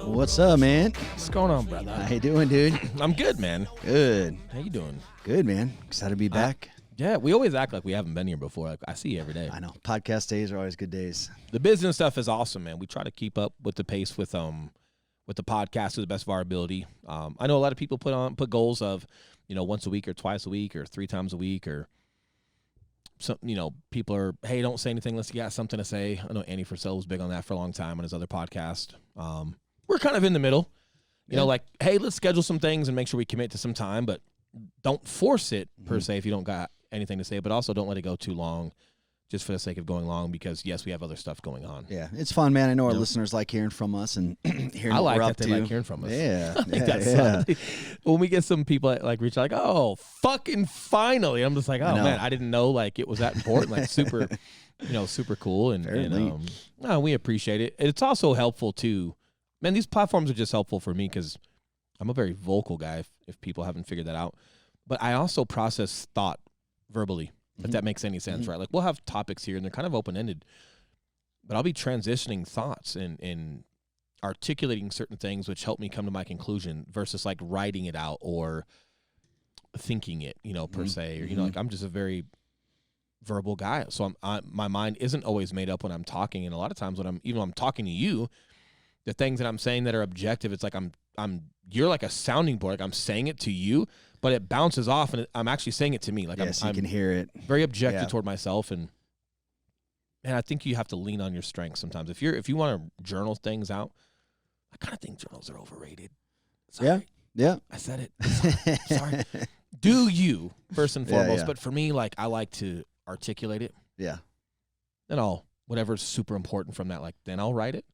What's up, man? What's going on, brother? How you doing, dude? I'm good, man. Good. How you doing? Good, man. Excited to be back. Yeah, we always act like we haven't been here before. Like I see you every day. I know. Podcast days are always good days. The business stuff is awesome, man. We try to keep up with the pace with the podcast to the best of our ability. I know a lot of people put goals of, once a week or twice a week or 3 times a week or some, people are, hey, don't say anything unless you got something to say. I know Andy Frisell was big on that for a long time on his other podcast. We're kind of in the middle, like, hey, let's schedule some things and make sure we commit to some time, but don't force it per se if you don't got anything to say, but also don't let it go too long just for the sake of going long because, yes, we have other stuff going on. Yeah, it's fun, man. I know our listeners like hearing from us and hearing I what like we're that up they to. like hearing from us. Yeah. I think that's fun. When we get some people like reach out like, oh, fucking finally. I'm just like, oh, man, I didn't know like it was that important. Like super, super cool. And we appreciate it. It's also helpful too. Man, these platforms are just helpful for me because I'm a very vocal guy if people haven't figured that out. But I also process thought verbally, if that makes any sense, right? Like we'll have topics here and they're kind of open-ended, but I'll be transitioning thoughts and articulating certain things which help me come to my conclusion versus like writing it out or thinking it, per se. Or, like I'm just a very verbal guy. So my mind isn't always made up when I'm talking. And a lot of times when I'm talking to you, the things that I'm saying that are objective, it's like you're like a sounding board. Like I'm saying it to you, but it bounces off, and I'm actually saying it to me. Like you can hear it. Very objective toward myself, and I think you have to lean on your strengths sometimes. If you want to journal things out, I kind of think journals are overrated. Sorry. Yeah. I said it. Sorry. Do you first and foremost? Yeah. But for me, like I like to articulate it. Yeah. Then whatever's super important from that, like then I'll write it,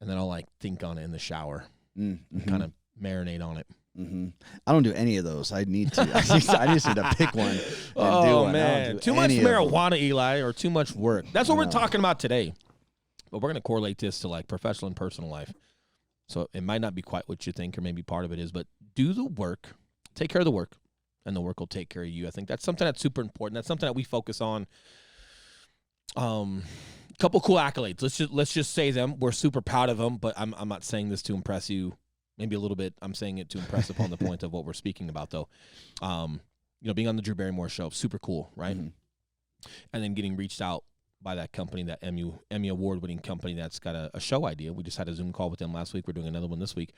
and then I'll like think on it in the shower, and kind of marinate on it. I don't do any of those. I need to. I just need to pick one and do one. Man, too much marijuana, Eli, or too much work. That's what we're talking about today. But we're going to correlate this to like professional and personal life. So it might not be quite what you think, or maybe part of it is, but do the work, take care of the work, and the work will take care of you. I think that's something that's super important. That's something that we focus on. Couple cool accolades. Let's just say them. We're super proud of them, but I'm not saying this to impress you. Maybe a little bit. I'm saying it to impress upon the point of what we're speaking about, though. Being on the Drew Barrymore show, super cool, right? And then getting reached out by that company, that Emmy award-winning company that's got a show idea. We just had a Zoom call with them last week. We're doing another one this week.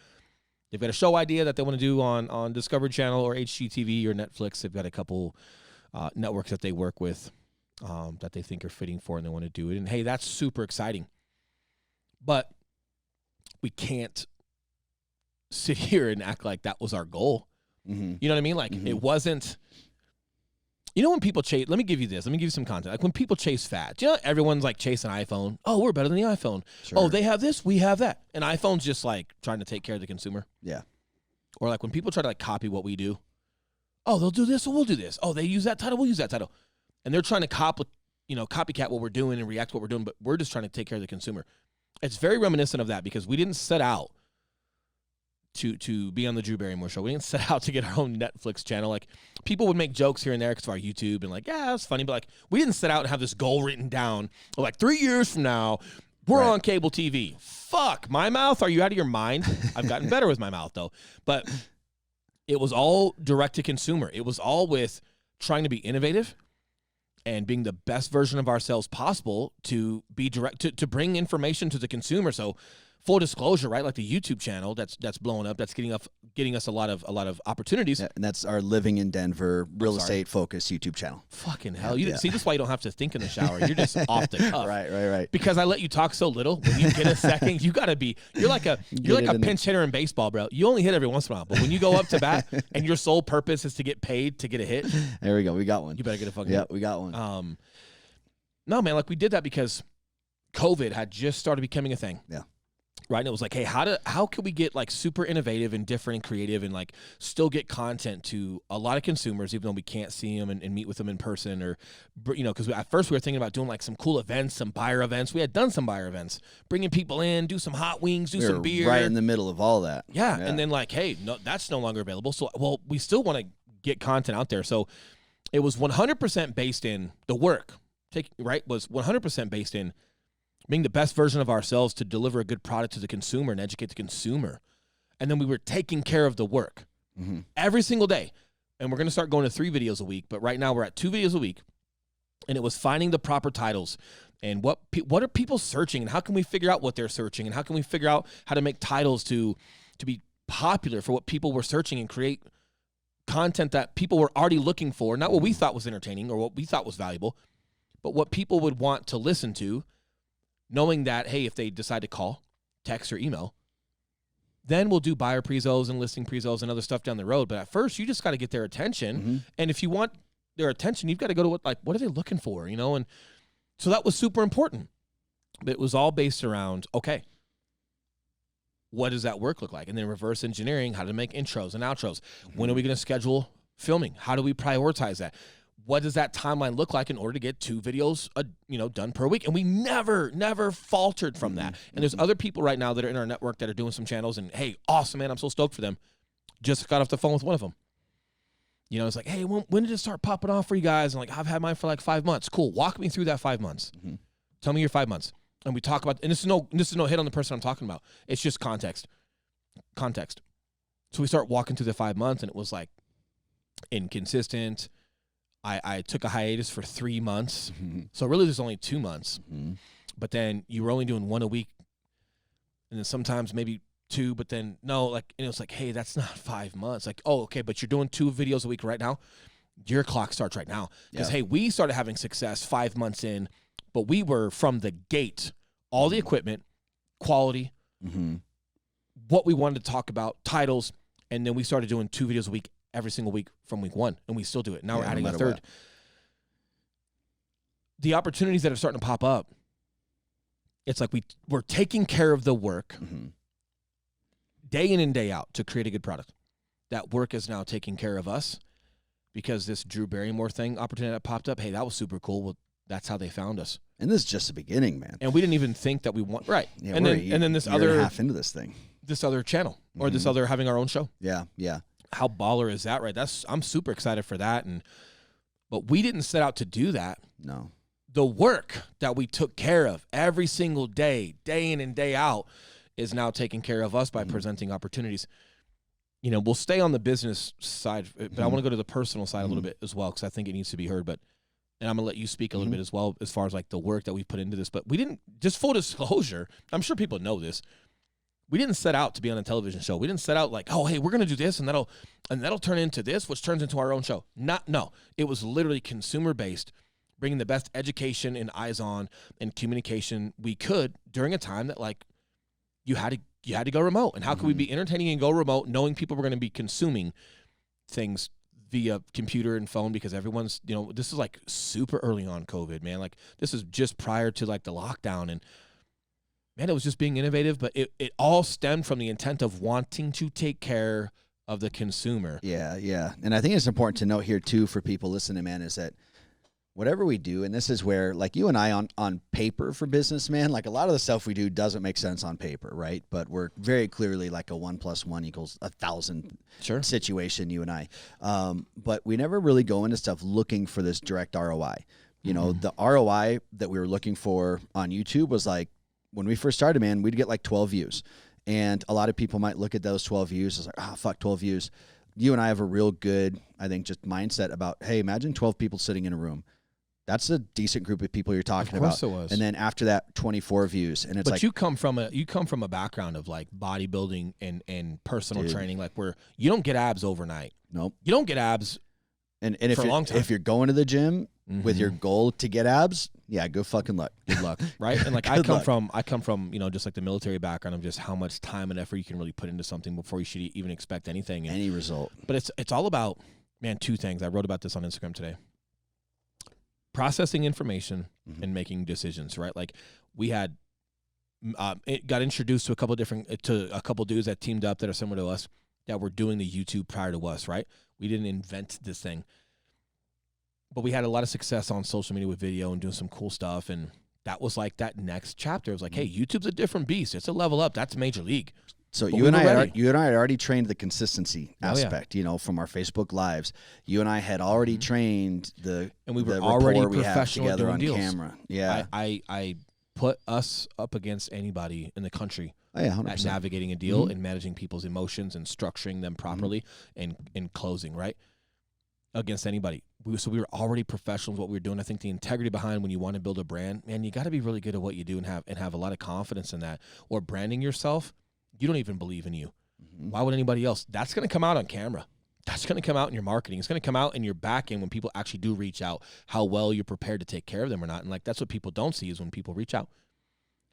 They've got a show idea that they want to do on Discovery Channel or HGTV or Netflix. They've got a couple networks that they work with that they think are fitting for, and they want to do it. And, hey, that's super exciting. But we can't sit here and act like that was our goal. You know what I mean? Like it wasn't, when people chase, let me give you some content. Like when people chase fads, everyone's like chasing iPhone. Oh, we're better than the iPhone. Sure. Oh, they have this, we have that. And iPhone's just like trying to take care of the consumer. Yeah. Or like when people try to like copy what we do. Oh, they'll do this, so we'll do this. Oh, they use that title, we'll use that title. And they're trying to copycat what we're doing and react to what we're doing, but we're just trying to take care of the consumer. It's very reminiscent of that because we didn't set out to be on the Drew Barrymore show. We didn't set out to get our own Netflix channel. Like people would make jokes here and there because of our YouTube and like, yeah, it's funny. But like we didn't set out and have this goal written down. Like 3 years from now, we're on cable TV. Fuck my mouth. Are you out of your mind? I've gotten better with my mouth though. But it was all direct to consumer. It was all with trying to be innovative and being the best version of ourselves possible to be direct to bring information to the consumer. So full disclosure, right? Like the YouTube channel that's blowing up, that's getting us a lot of opportunities. Yeah, and that's our Living in Denver real estate focused YouTube channel. Fucking hell. See, this is why you don't have to think in the shower. You're just off the cuff. Right. Because I let you talk so little. When you get a second, you gotta be you're like a pinch hitter in baseball, bro. You only hit every once in a while. But when you go up to bat and your sole purpose is to get paid to get a hit. There we go. We got one. You better get a fucking hit. hit. We got one. No, man, like we did that because COVID had just started becoming a thing. Yeah. Right. And it was like, hey, how can we get like super innovative and different and creative and like still get content to a lot of consumers, even though we can't see them and meet with them in person or, because at first we were thinking about doing like some cool events, some buyer events. We had done some buyer events, bringing people in, do some hot wings, do some beer. Right in the middle of all that. Yeah. And then like, hey, no, that's no longer available. So, well, we still want to get content out there. So it was 100% based in the work. Was 100% based in being the best version of ourselves to deliver a good product to the consumer and educate the consumer. And then we were taking care of the work every single day. And we're going to start going to 3 videos a week. But right now we're at 2 videos a week. And it was finding the proper titles and what are people searching and how can we figure out what they're searching and how can we figure out how to make titles to be popular for what people were searching and create content that people were already looking for, not what we thought was entertaining or what we thought was valuable, but what people would want to listen to, knowing that, hey, if they decide to call, text, or email, then we'll do buyer prezos and listing prezos and other stuff down the road. But at first, you just got to get their attention. And if you want their attention, you've got to go to what are they looking for, you know? And so that was super important. But it was all based around, okay, what does that work look like? And then reverse engineering, how to make intros and outros. When are we going to schedule filming? How do we prioritize that? What does that timeline look like in order to get 2 videos, done per week? And we never faltered from that. And there's other people right now that are in our network that are doing some channels. And hey, awesome, man! I'm so stoked for them. Just got off the phone with one of them. You know, it's like, hey, when did it start popping off for you guys? And like, I've had mine for like 5 months. Cool. Walk me through that 5 months. Tell me your 5 months. And we talk about, and this is no hit on the person I'm talking about. It's just context. So we start walking through the 5 months, and it was like inconsistent. I took a hiatus for 3 months. So really there's only 2 months. But then you were only doing 1 a week. And then sometimes maybe 2, but then no, like, and it was like, hey, that's not 5 months. Like, oh, okay, but you're doing 2 videos a week right now. Your clock starts right now. Because, hey, we started having success 5 months in, but we were from the gate, all the equipment, quality, what we wanted to talk about, titles, and then we started doing 2 videos a week every single week from week 1, and we still do it. Now we're adding a 3rd. The opportunities that are starting to pop up, it's like we're taking care of the work day in and day out to create a good product. That work is now taking care of us because this Drew Barrymore thing opportunity that popped up, hey, that was super cool. Well, that's how they found us. And this is just the beginning, man. And we didn't even think that we want Yeah, and then this other half into this thing, this other channel or this other having our own show. Yeah. How baller is that, right? I'm super excited for that. But we didn't set out to do that. No. The work that we took care of every single day, day in and day out, is now taking care of us by presenting opportunities. You know, we'll stay on the business side, but I want to go to the personal side a little bit as well because I think it needs to be heard. And I'm going to let you speak a little bit as well as far as like the work that we put into this. But we didn't, just full disclosure, I'm sure people know this. We didn't set out to be on a television show. We didn't set out like, oh, hey, we're going to do this and that'll turn into this, which turns into our own show. No, it was literally consumer based, bringing the best education and eyes on and communication we could during a time that like you had to go remote. And how could we be entertaining and go remote knowing people were going to be consuming things via computer and phone because everyone's, this is like super early on COVID, man. Like this is just prior to like the lockdown and man, it was just being innovative, but it all stemmed from the intent of wanting to take care of the consumer. Yeah. And I think it's important to note here too for people listening, man, is that whatever we do, and this is where like you and I on paper for business, man, like a lot of the stuff we do doesn't make sense on paper, right? But we're very clearly like a 1 + 1 = 1,000 situation, you and I. But we never really go into stuff looking for this direct ROI. You know, the ROI that we were looking for on YouTube was like, when we first started, man, we'd get like 12 views. And a lot of people might look at those 12 views as like, fuck, 12 views. You and I have a real good, I think, just mindset about, hey, imagine 12 people sitting in a room. That's a decent group of people you're talking about. Of course it was. And then after that, 24 views. And it's but you come from a background of like bodybuilding and personal training, like where you don't get abs overnight. Nope. You don't get abs and for a long time. If you're going to the gym with your goal to get abs, yeah, good fucking luck. Good luck, right? And like I come from, just like the military background of just how much time and effort you can really put into something before you should even expect anything. And, any result. But it's all about, man, 2 things. I wrote about this on Instagram today. Processing information and making decisions, right? Like we had, it got introduced to a couple dudes that teamed up that are similar to us that were doing the YouTube prior to us, right? We didn't invent this thing. But we had a lot of success on social media with video and doing some cool stuff. And that was like that next chapter. It was like, hey, YouTube's a different beast. It's a level up. That's major league. So you and I had already trained the consistency aspect, from our Facebook lives. You and I had already trained and we were already we have professional together on deals. camera. Yeah. I put us up against anybody in the country Oh yeah, at 100%. navigating a deal and managing people's emotions and structuring them properly and closing, right? Against anybody. So we were already professionals what we were doing. I think the integrity behind when you want to build a brand, man, you got to be really good at what you do and have a lot of confidence in that. Or branding yourself, you don't even believe in you. Why would anybody else? That's going to come out on camera. That's going to come out in your marketing. It's going to come out in your back end when people actually do reach out, how well you're prepared to take care of them or not. And like, that's what people don't see is when people reach out,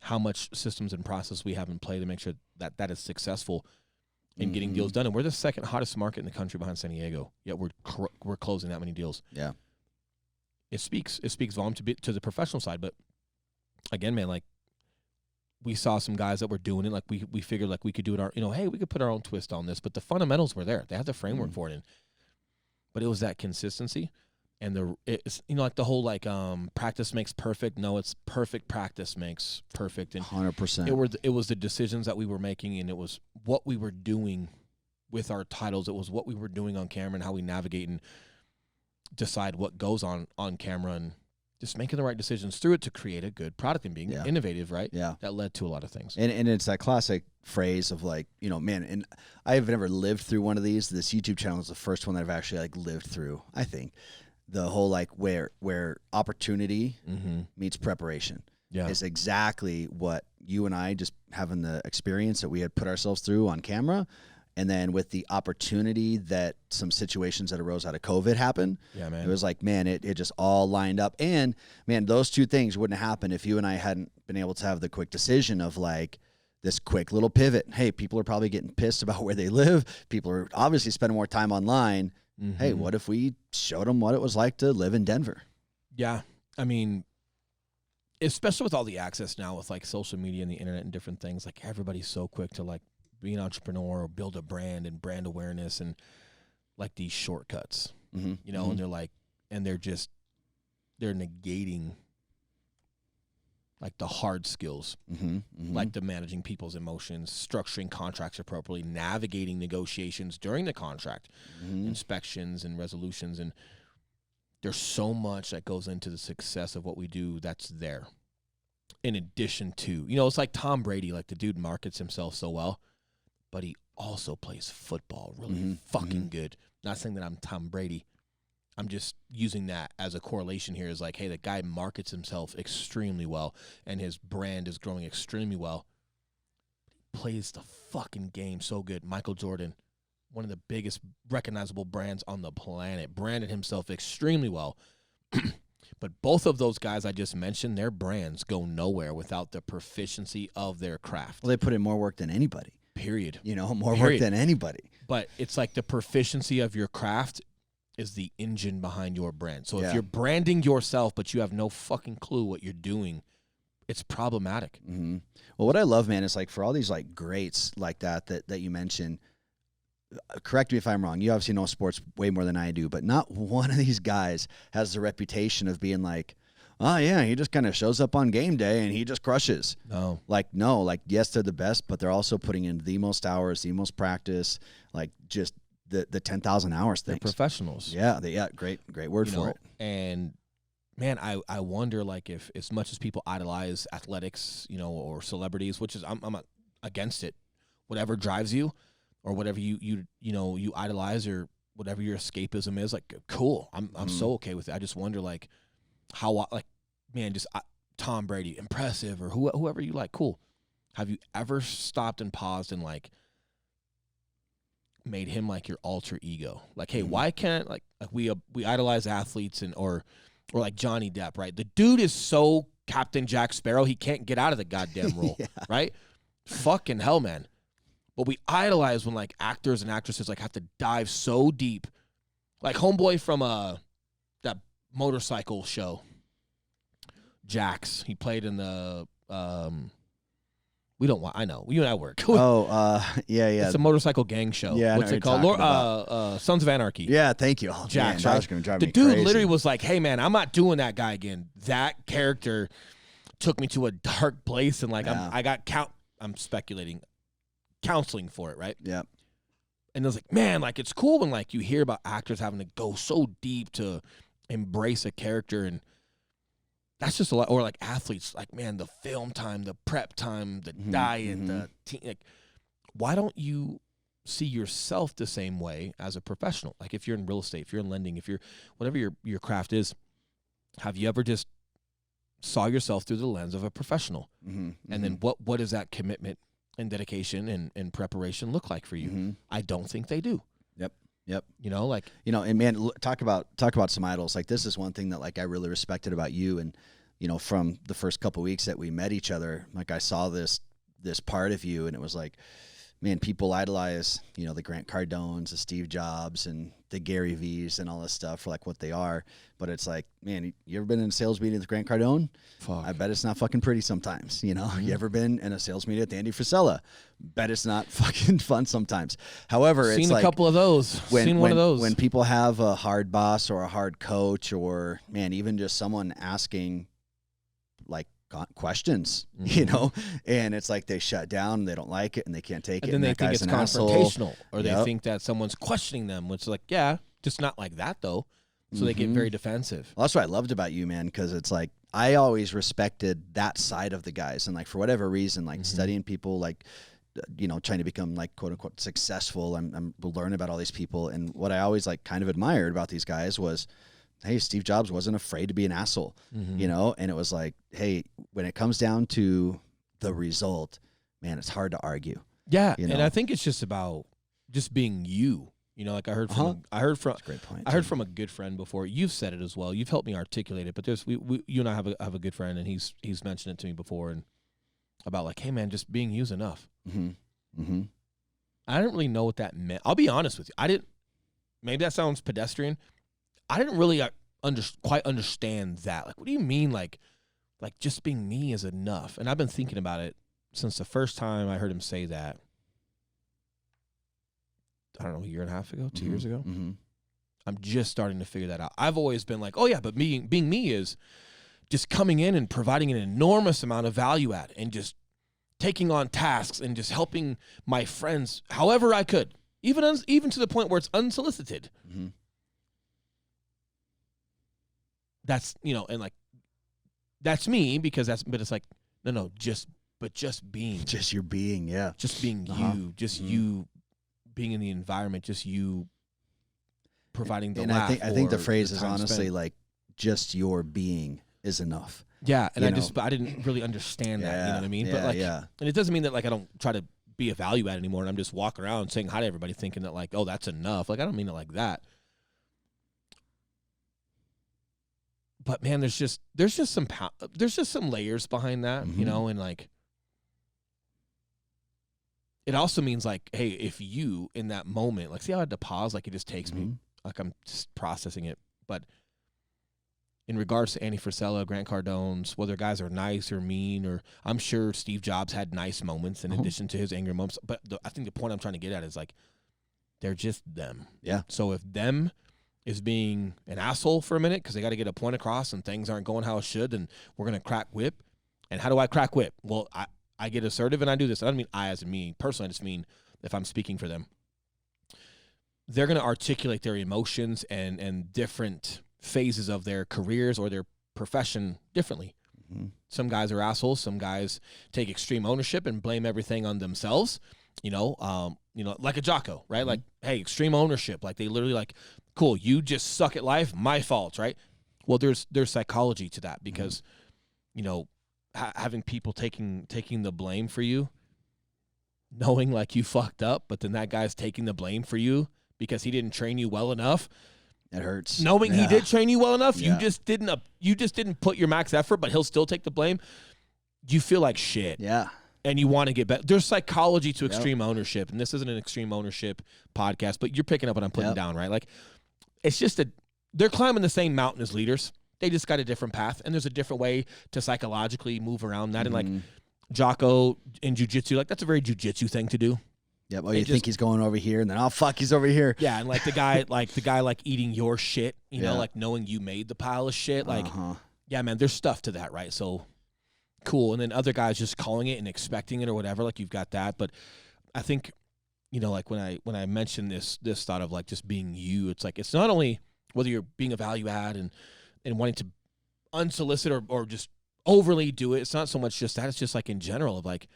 how much systems and process we have in play to make sure that that is successful in getting deals done. And we're the second hottest market in the country behind San Diego. Yet we're closing that many deals. Yeah. It speaks volume to the professional side. But again, man, like, we saw some guys that were doing it. Like we figured like we could do it hey, we could put our own twist on this, but the fundamentals were there. They had the framework for it. But it was that consistency and it's like the whole like practice makes perfect. No, it's perfect practice makes perfect. And 100%. it was the decisions that we were making, and it was what we were doing with our titles. It was what we were doing on camera and how we navigate and decide what goes on camera and just making the right decisions through it to create a good product and being innovative, right? Yeah. That led to a lot of things. And it's that classic phrase of like, man, and I've never lived through one of these. This YouTube channel is the first one that I've actually like lived through, I think. The whole like where opportunity meets preparation is exactly what you and I just having the experience that we had put ourselves through on camera. And then with the opportunity that some situations that arose out of COVID happened, it was like, man, it just all lined up. And, man, those two things wouldn't happen if you and I hadn't been able to have the quick decision of, like, this quick little pivot. Hey, people are probably getting pissed about where they live. People are obviously spending more time online. Hey, what if we showed them what it was like to live in Denver? Yeah. I mean, especially with all the access now with, like, social media and the internet and different things, like, everybody's so quick to, like, be an entrepreneur or build a brand and brand awareness and like these shortcuts, and they're like, and they're negating like the hard skills, like the managing people's emotions, structuring contracts appropriately, navigating negotiations during the contract, inspections and resolutions. And there's so much that goes into the success of what we do that's there. In addition to, it's like Tom Brady, like the dude markets himself so well, but he also plays football really fucking good. Not saying that I'm Tom Brady. I'm just using that as a correlation here is like, hey, the guy markets himself extremely well, and his brand is growing extremely well. He plays the fucking game so good. Michael Jordan, one of the biggest recognizable brands on the planet, branded himself extremely well. But both of those guys I just mentioned, their brands go nowhere without the proficiency of their craft. Well, they put in more work than anybody. Period. More work than anybody. But it's like the proficiency of your craft is the engine behind your brand. So if you're branding yourself, but you have no fucking clue what you're doing, it's problematic. Well, what I love, man, is like for all these like greats like that you mentioned, correct me if I'm wrong. You obviously know sports way more than I do, but not one of these guys has the reputation of being like, oh, yeah, he just kind of shows up on game day and he just crushes. No, yes, they're the best, but they're also putting in the most hours, the most practice, like just the 10,000 hours things. They're professionals. Yeah, great word for it. And, man, I wonder, like, if as much as people idolize athletics, or celebrities, which is I'm not against it, whatever drives you or whatever you idolize or whatever your escapism is, like, cool. I'm so okay with it. I just wonder, like, how, like, man, just Tom Brady, impressive, or whoever you like, cool. Have you ever stopped and paused and, like, made him, like, your alter ego? Like, hey, why can't, like we idolize athletes or like Johnny Depp, right? The dude is so Captain Jack Sparrow, he can't get out of the goddamn role, right? Fucking hell, man. But we idolize when, like, actors and actresses, like, have to dive so deep. Like homeboy from that motorcycle show, Jax. He played in the I know. You and I work. Yeah. It's a motorcycle gang show. Yeah, what's it called? Sons of Anarchy. Yeah, thank you. Jax, man, right? was gonna drive the me dude crazy. literally was like, hey, man, I'm not doing that guy again. That character took me to a dark place, and, like, I'm speculating, counseling for it, right? Yeah. And I was like, man, like, it's cool when, like, you hear about actors having to go so deep to embrace a character. And that's just a lot. Or like athletes, like, man, the film time, the prep time, the diet, the team. Like, why don't you see yourself the same way as a professional? Like if you're in real estate, if you're in lending, if you're whatever your craft is, have you ever just saw yourself through the lens of a professional? And then what does that commitment and dedication and preparation look like for you? I don't think they do. Yep. You know, like, you know, and man, talk about some idols. Like this is one thing that like I really respected about you. And, you know, from the first couple of weeks that we met each other, like I saw this part of you, and it was like, man, people idolize, you know, the Grant Cardones, the Steve Jobs, and the Gary V's and all this stuff for like what they are. But it's like, man, you ever been in a sales meeting with Grant Cardone? Fuck. I bet it's not fucking pretty sometimes. You know, you ever been in a sales meeting with Andy Frisella? Bet it's not fucking fun sometimes. However, seen it's a like couple of those. Seen one of those. When people have a hard boss or a hard coach, or man, even just someone asking like questions, you know, and it's like they shut down, they don't like it, and they can't take it. And then they that think guy's it's an asshole. confrontational, or they think that someone's questioning them, which is like, yeah, just not like that though. So they get very defensive. Well, that's what I loved about you, man, because it's like I always respected that side of the guys, and like for whatever reason, like studying people, like you know, trying to become like quote unquote successful. I'm learning about all these people, and what I always like kind of admired about these guys was, hey, Steve Jobs wasn't afraid to be an asshole, you know, and it was like, hey, when it comes down to the result, man, it's hard to argue. Yeah, you know? and I think it's just about just being you. You know, like I heard from That's a great point. I heard from a good friend before. You've said it as well. You've helped me articulate it. But there's you and I have a good friend, and he's mentioned it to me before, and about like, hey man, just being you's enough. I didn't really know what that meant. I'll be honest with you. I didn't. Maybe that sounds pedestrian. I didn't really quite understand that. Like, what do you mean, like just being me is enough? And I've been thinking about it since the first time I heard him say that. I don't know, a year and a half ago, 2 years ago. I'm just starting to figure that out. I've always been like, oh yeah, but being me is just coming in and providing an enormous amount of value add and just taking on tasks and just helping my friends however I could, even to the point where it's unsolicited. That's, you know, and like, that's me because but it's like, no, just being. Just your being, yeah. Just being you, just you being in the environment, just you providing the laugh. I think the phrase is honestly like, just your being is enough. Yeah, and I didn't really understand that, you know what I mean? Yeah, but like, yeah. And it doesn't mean that like I don't try to be a value add anymore and I'm just walking around saying hi to everybody thinking that like, oh, that's enough. Like, I don't mean it like that. But man, there's just some layers behind that, you know, and like it also means like, hey, if you in that moment, like, see how I had to pause, like it just takes me, like I'm just processing it. But in regards to Andy Frisella, Grant Cardones, whether guys are nice or mean, or I'm sure Steve Jobs had nice moments in addition to his angry moments. But I think the point I'm trying to get at is like, they're just them. Yeah. So if them is being an asshole for a minute because they got to get a point across and things aren't going how it should, and we're going to crack whip. And how do I crack whip? Well, I get assertive and I do this. I don't mean I as in me personally. I just mean if I'm speaking for them. They're going to articulate their emotions and different phases of their careers or their profession differently. Some guys are assholes. Some guys take extreme ownership and blame everything on themselves. You know, like a Jocko, right? Like, hey, extreme ownership. Like they literally like, cool, you just suck at life. My fault, right? Well, there's psychology to that because, you know, having people taking the blame for you, knowing like you fucked up, but then that guy's taking the blame for you because he didn't train you well enough. It hurts. Knowing he did train you well enough, you just didn't put your max effort, but he'll still take the blame. You feel like shit. Yeah. And you want to get better. There's psychology to extreme ownership, and this isn't an extreme ownership podcast, but you're picking up what I'm putting down, right? Like, it's just they're climbing the same mountain as leaders. They just got a different path, and there's a different way to psychologically move around that. And like Jocko in jiu-jitsu, like that's a very jiu-jitsu thing to do. Yep. Oh, you think he's going over here, and then oh fuck, he's over here. Yeah, and like the guy, like eating your shit, you know, like knowing you made the pile of shit. Like, yeah, man, there's stuff to that, right? So cool. And then other guys just calling it and expecting it or whatever. Like you've got that, but I think, you know, like when I mentioned this thought of like just being you, it's like it's not only whether you're being a value add and wanting to unsolicited or just overly do it. It's not so much just that. It's just like in general of like,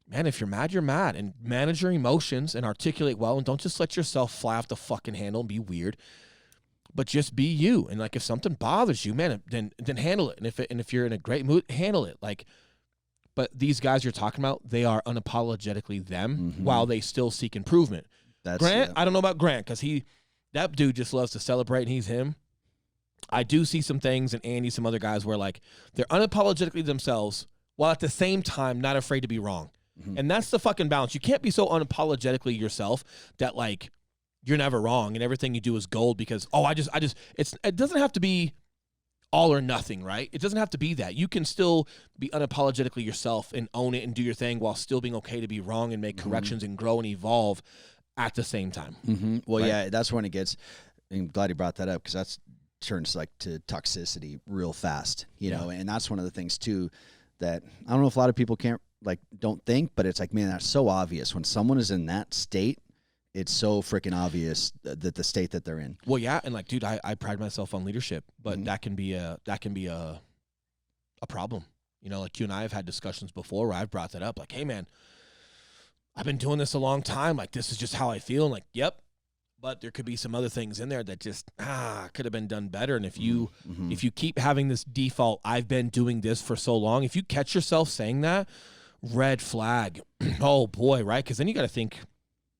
man, if you're mad, you're mad, and manage your emotions and articulate well, and don't just let yourself fly off the fucking handle and be weird, but just be you. And like, if something bothers you, man, then handle it. And if you're in a great mood, handle it. Like, but these guys you're talking about, they are unapologetically them while they still seek improvement. Grant, I don't know about Grant because that dude just loves to celebrate and he's him. I do see some things in Andy, some other guys where like they're unapologetically themselves while at the same time not afraid to be wrong. And that's the fucking balance. You can't be so unapologetically yourself that like you're never wrong and everything you do is gold because, it doesn't have to be all or nothing, right? It doesn't have to be that. You can still be unapologetically yourself and own it and do your thing while still being okay to be wrong and make corrections and grow and evolve at the same time. Well, right? Yeah, that's when it gets, I'm glad you brought that up because that's turns like to toxicity real fast, you know, and that's one of the things too that I don't know if a lot of people don't think, but it's like, man, that's so obvious. When someone is in that state, it's so freaking obvious that the state that they're in. Well, yeah, and like, dude, I pride myself on leadership, but that can be a problem. You know, like you and I have had discussions before where I've brought that up, like, hey, man, I've been doing this a long time. Like, this is just how I feel. And like, yep, but there could be some other things in there that just could have been done better. And if you keep having this default, I've been doing this for so long. If you catch yourself saying that, red flag. Oh boy, right? Because then you got to think.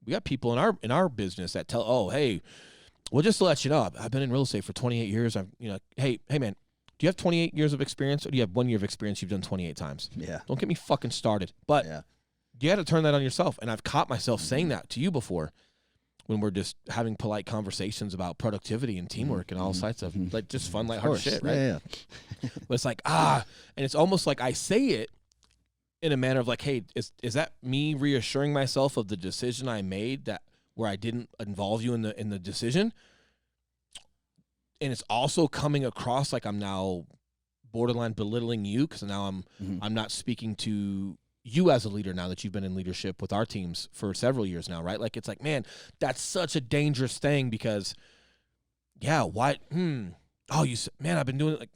We got people in our business that tell, oh, hey, well, just to let you know, I've been in real estate for 28 years. Hey, man, do you have 28 years of experience, or do you have 1 year of experience you've done 28 times? Yeah. Don't get me fucking started. But you got to turn that on yourself. And I've caught myself saying that to you before when we're just having polite conversations about productivity and teamwork and all sides of like just fun, lighthearted shit, right? Yeah. But it's like, and it's almost like I say it in a manner of like, hey, is that me reassuring myself of the decision I made that where I didn't involve you in the decision? And it's also coming across like I'm now borderline belittling you because now I'm not speaking to you as a leader now that you've been in leadership with our teams for several years now, right? Like it's like, man, that's such a dangerous thing because, why? Oh, man, I've been doing it like,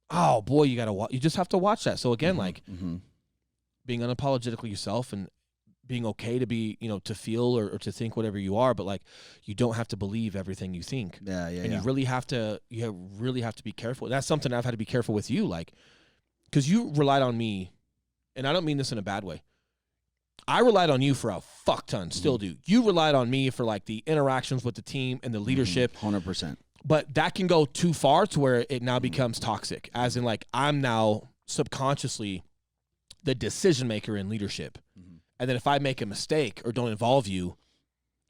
oh boy, you just have to watch that. So again, like. Being unapologetically yourself and being okay to be, to feel or to think whatever you are, but like you don't have to believe everything you think. And you really have to be careful. That's something I've had to be careful with you, like, because you relied on me, and I don't mean this in a bad way. I relied on you for a fuck ton, still do. You relied on me for like the interactions with the team and the leadership. 100%. But that can go too far to where it now becomes toxic, as in like I'm now subconsciously the decision maker in leadership. And then if I make a mistake or don't involve you,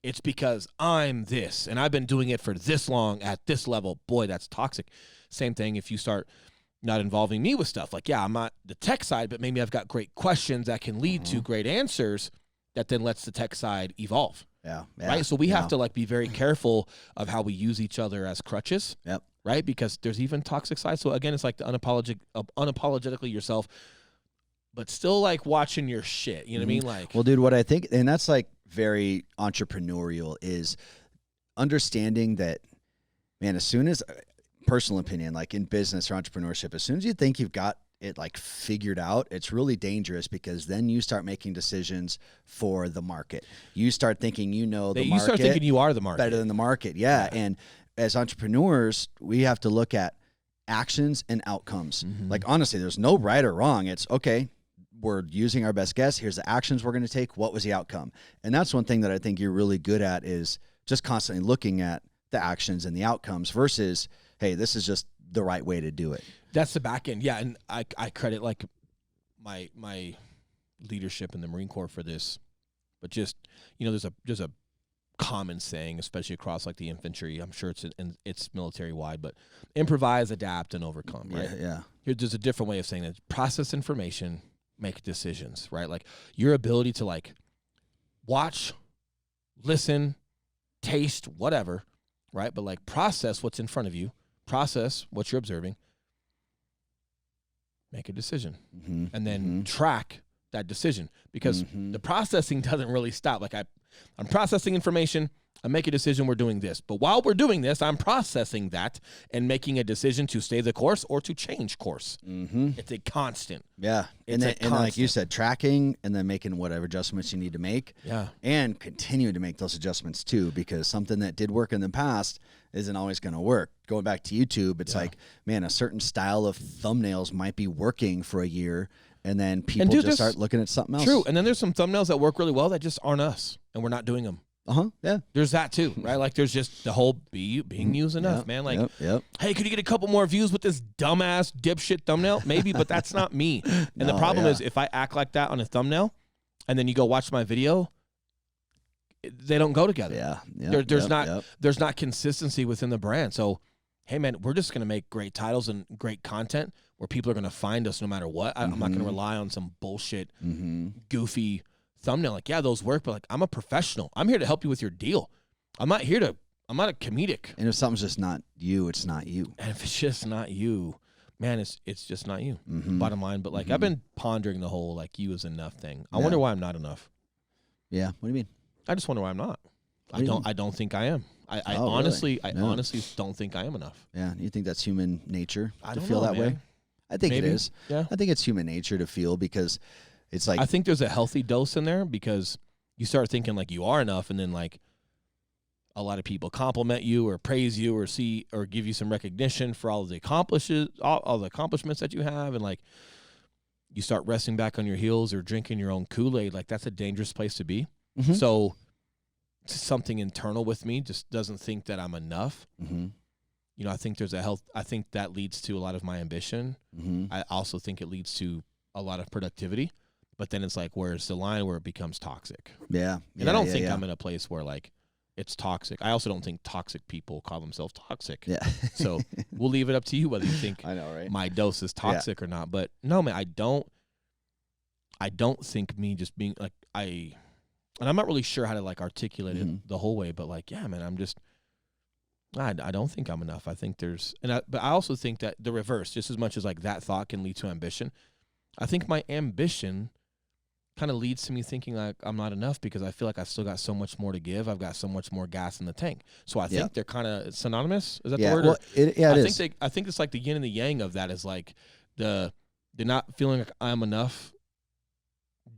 it's because I'm this and I've been doing it for this long at this level. Boy, that's toxic. Same thing if you start not involving me with stuff. Like, I'm not the tech side, but maybe I've got great questions that can lead to great answers that then lets the tech side evolve. Right? So we have to like be very careful of how we use each other as crutches. Right? Because there's even toxic sides. So again, it's like the unapologetically yourself, but still like watching your shit. You know what I mean? Like, well, dude, what I think, and that's like very entrepreneurial, is understanding that, man, as soon as, personal opinion, like in business or entrepreneurship, as soon as you think you've got it like figured out, it's really dangerous because then you start making decisions for the market. You start thinking the market. You start thinking you are the market. Better than the market. Yeah. And as entrepreneurs, we have to look at actions and outcomes. Like, honestly, there's no right or wrong. It's okay. We're using our best guess. Here's the actions we're going to take. What was the outcome? And that's one thing that I think you're really good at, is just constantly looking at the actions and the outcomes versus, hey, this is just the right way to do it. That's the back end. Yeah. And I credit like my leadership in the Marine Corps for this, but just, there's a common saying, especially across like the infantry. I'm sure it's military wide, but improvise, adapt, and overcome. Right? Yeah. There's a different way of saying that. Process information, make decisions. Right? Like your ability to like watch, listen, taste, whatever. Right? But like process what's in front of you. Process what you're observing. Make a decision, and then track that decision, because the processing doesn't really stop. Like I'm processing information, I make a decision, we're doing this. But while we're doing this, I'm processing that and making a decision to stay the course or to change course. Mm-hmm. It's a constant. Yeah. And then like you said, tracking and then making whatever adjustments you need to make. Yeah. And continue to make those adjustments too, because something that did work in the past isn't always going to work. Going back to YouTube, it's like, man, a certain style of thumbnails might be working for a year, and then people just start looking at something else. True. And then there's some thumbnails that work really well that just aren't us, and we're not doing them. Yeah. There's that too, right? Like there's just the whole being used enough, man. Like, hey, could you get a couple more views with this dumbass dipshit thumbnail? Maybe, but that's not me. And the problem is if I act like that on a thumbnail and then you go watch my video, they don't go together. Yeah. There's not consistency within the brand. So, hey man, we're just going to make great titles and great content where people are going to find us no matter what. I'm not going to rely on some bullshit, goofy thumbnail. Like, yeah, those work, but like, I'm a professional. I'm here to help you with your deal. I'm not a comedic. And if something's just not you, it's not you. And if it's just not you, man, it's just not you. Bottom line. But like, I've been pondering the whole like you is enough thing. I wonder why I'm not enough. Yeah. What do you mean? I just wonder why I'm not. I don't think I am. I honestly don't think I am enough. Yeah. You think that's human nature to feel know, that way? I think Maybe. it is. Yeah. I think it's human nature to feel, because it's like, I think there's a healthy dose in there, because you start thinking like you are enough, and then like a lot of people compliment you or praise you or give you some recognition for all the accomplishments that you have, and like you start resting back on your heels or drinking your own Kool-Aid. Like that's a dangerous place to be. So something internal with me just doesn't think that I'm enough. You know, I think I think that leads to a lot of my ambition. I also think it leads to a lot of productivity, but then it's like, where's the line where it becomes toxic? Yeah. And I don't think I'm in a place where like it's toxic. I also don't think toxic people call themselves toxic. Yeah. So we'll leave it up to you whether you think I know, right? my dose is toxic or not. But no, man, I don't think me just being like, and I'm not really sure how to like articulate it the whole way, but like, yeah, man, I don't think I'm enough. I think but I also think that the reverse, just as much as like that thought can lead to ambition, I think my ambition kind of leads to me thinking like I'm not enough, because I feel like I've still got so much more to give. I've got so much more gas in the tank. So I think they're kind of synonymous. Is that the word? Well, it is. I think it's like the yin and the yang of that is like the not feeling like I'm enough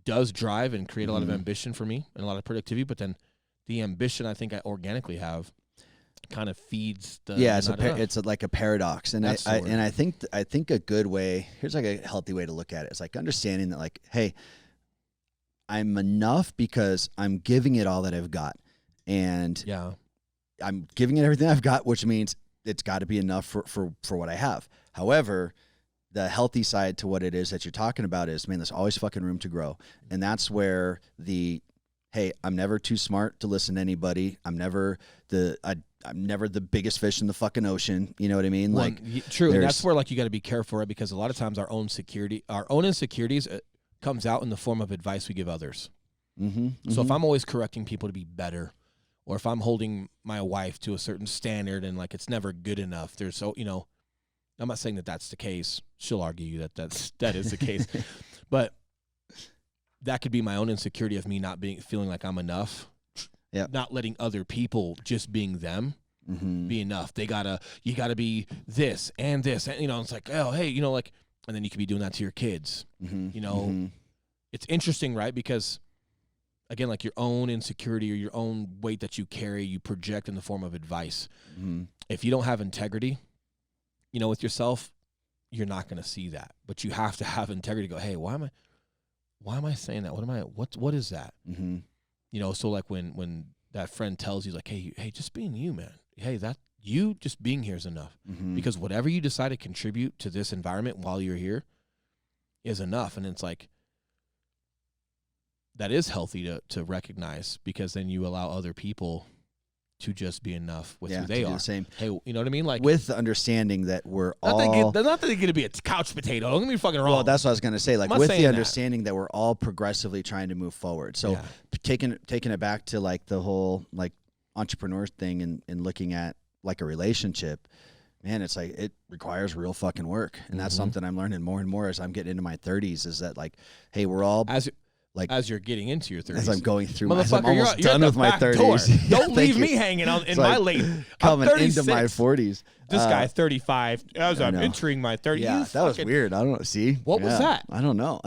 does drive and create a lot of ambition for me and a lot of productivity, but then the ambition I think I organically have kind of feeds the it's like a paradox, and I think a good way, here's like a healthy way to look at it, is like understanding that like, hey, I'm enough because I'm giving it all that I've got, and I'm giving it everything I've got, which means it's got to be enough for what I have. However, the healthy side to what it is that you're talking about is, man, there's always fucking room to grow. And that's where hey, I'm never too smart to listen to anybody. I'm never the biggest fish in the fucking ocean. You know what I mean? Well, like, true. And that's where like you got to be careful, right? Because a lot of times our own insecurities comes out in the form of advice we give others. So if I'm always correcting people to be better, or if I'm holding my wife to a certain standard and like it's never good enough, I'm not saying that that's the case. She'll argue that is the case, but that could be my own insecurity of me not feeling like I'm enough. Yeah. Not letting other people just being them be enough. You gotta be this and this, and it's like, oh, hey, like, and then you could be doing that to your kids. It's interesting, right? Because again, like your own insecurity or your own weight that you carry, you project in the form of advice. If you don't have integrity, with yourself, you're not going to see that. But you have to have integrity to go, hey, why am I saying that? What is that? So like when that friend tells you like, hey, just being you, man. Hey, that you just being here is enough. Because whatever you decide to contribute to this environment while you're here is enough. And it's like, that is healthy to recognize, because then you allow other people to just be enough with who they are. The same. Hey, you know what I mean? Like, with the understanding that we're not that they're going to be a couch potato. Don't get me fucking wrong. Well, that's what I was going to say. Like, with the understanding that we're all progressively trying to move forward. So taking it back to like the whole like entrepreneur thing and looking at like a relationship, man, it's like it requires real fucking work. And that's something I'm learning more and more as I'm getting into my 30s, is that like, hey, we're all like as you're getting into your 30s. as I'm going through as I'm Motherfucker, you're almost you're done at with the my back 30s. door. Yeah, Don't thank leave you. me hanging out in It's my like late. I'm coming 36. into my 40s. This guy 35 as I I'm know. entering my 30s. Yeah, You that was fucking- weird. I don't know. See, What was Yeah, that? I don't know.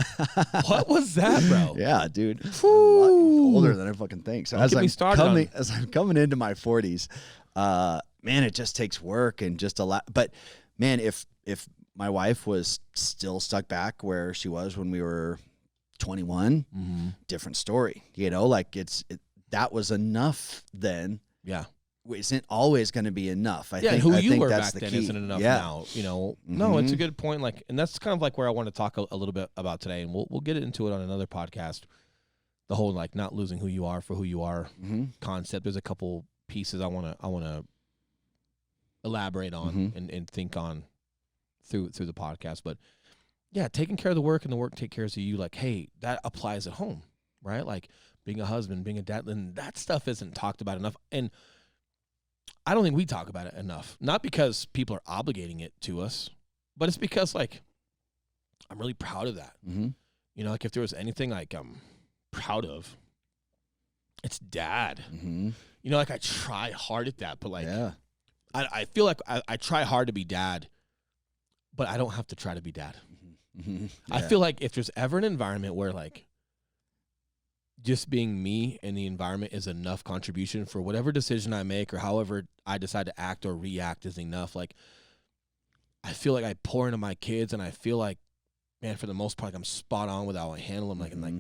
What was that, bro? Yeah, dude. I'm a Whew. lot older than I fucking think. So Don't get me started as I'm coming into my 40s, man, it just takes work and just a lot. But man, if my wife was still stuck back where she was when we were 21, different story. You know, like that was enough then. Yeah. Isn't always going to be enough. I Yeah, think who I you think were that's back the then key. isn't enough Yeah. now. You know, no, it's a Mhm. good point. Like, and that's kind of like where I want to talk a little bit about today, and we'll get into it on another podcast. The whole like not losing who you are for who you are Mhm. concept. There's a couple pieces I wanna elaborate on and think on through the podcast. But yeah, taking care of the work and the work take care of you. Like, hey, that applies at home, right? Like being a husband, being a dad, and that stuff isn't talked about enough. And I don't think we talk about it enough. Not because people are obligating it to us, but it's because like I'm really proud of that. Mhm. You know, like if there was anything like I'm proud of, it's dad. Mhm. You know, like I try hard at that, but like Yeah. I feel like I try hard to be dad, but I don't have to try to be dad. Mhm. I Yeah. feel like if there's ever an environment where like just being me in the environment is enough contribution for whatever decision I make or however I decide to act or react is enough. Like I feel like I pour into my kids and I feel like, man, for the most part, like I'm spot on with how I handle them. Like, and like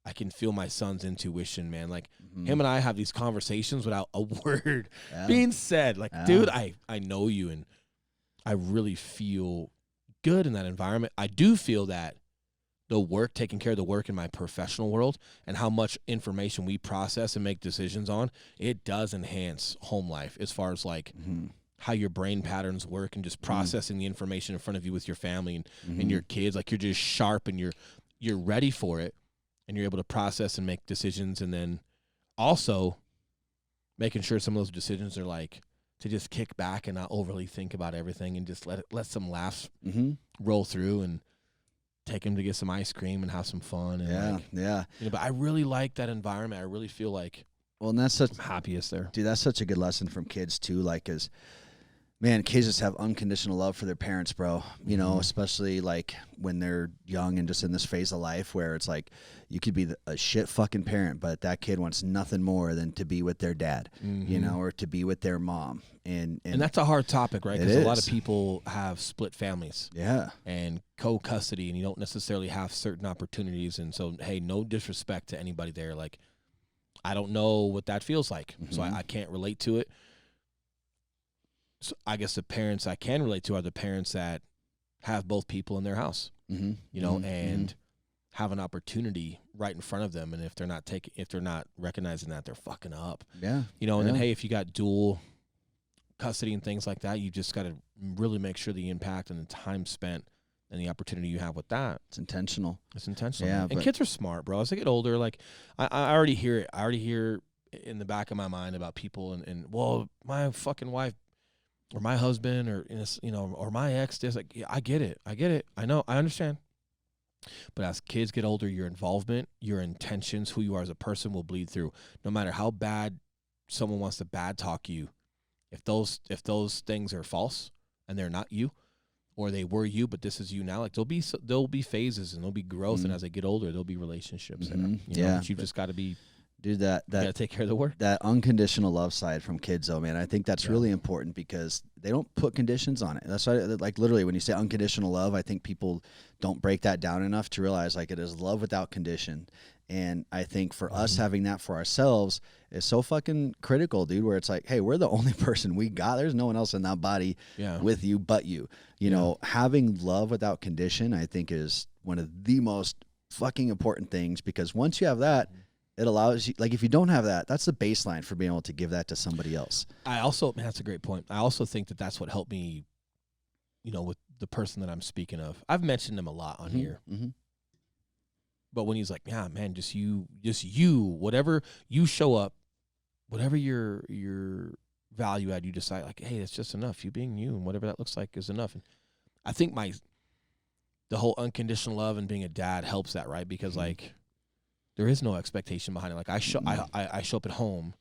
I can feel my son's intuition, man. Like him and I have these conversations without a word Yeah. being said. Like, Yeah. dude, I know you and I really feel good in that environment. I do feel that the work, taking care of the work in my professional world and how much information we process and make decisions on, it does enhance home life as far as like how your brain patterns work and just processing the information in front of you with your family and your kids. Like you're just sharp and you're ready for it and you're able to process and make decisions. And then also making sure some of those decisions are like to just kick back and not overly think about everything and just let some laughs roll through and take him to get some ice cream and have some fun. And Yeah. like, Yeah. you know, but I really like that environment. I really feel like Well, and that's such I'm happiest there. Dude, that's such a good lesson from kids too. Like, as man, kids just have unconditional love for their parents, bro. You know, especially like when they're young and just in this phase of life where it's like you could be a shit fucking parent, but that kid wants nothing more than to be with their dad, you know, or to be with their mom. And that's a hard topic, right? It Because a lot of is. people have split families yeah, and co-custody, and you don't necessarily have certain opportunities. And so, hey, no disrespect to anybody there. Like, I don't know what that feels like, so I can't relate to it. So I guess the parents I can relate to are the parents that have both people in their house, you know, and have an opportunity right in front of them. And if they're not recognizing that, they're fucking up, yeah, you know. And then, Yeah. hey, if you got dual custody and things like that, you just got to really make sure the impact and the time spent and the opportunity you have with that, it's intentional. it's intentional. Yeah, And but- kids are smart, bro. As they get older, like I already hear it. I already hear in the back of my mind about people and well, my fucking wife or my husband or, you know, or my ex does. Like, yeah, I get it. I know. I understand. But as kids get older, your involvement, your intentions, who you are as a person will bleed through. No matter how bad someone wants to bad talk you, if those things are false and they're not you, or they were you, but this is you now, like there'll be phases and there'll be growth, and as they get older, there'll be relationships there. You know, Yeah, but you've just got to be, Dude, you got to take care of the work. that unconditional love side from kids, though, man, I think that's really important because they don't put conditions on it. That's why, like, literally, when you say unconditional love, I think people don't break that down enough to realize, like, it is love without condition. And I think for us having that for ourselves is so fucking critical, dude, where it's like, hey, we're the only person we got. There's no one else in that body with you but you. You know, having love without condition, I think, is one of the most fucking important things, because once you have that, it allows you, like, if you don't have that, that's the baseline for being able to give that to somebody else. I also, man, that's a great point. I also think that that's what helped me, you know, with the person that I'm speaking of. I've mentioned him a lot on here. But when he's like, yeah, man, just you, whatever you show up, whatever your value add, you decide, like, hey, it's just enough. You being you and whatever that looks like is enough. And I think the whole unconditional love and being a dad helps that, right? Because like There is no expectation behind it. Like I show up at home.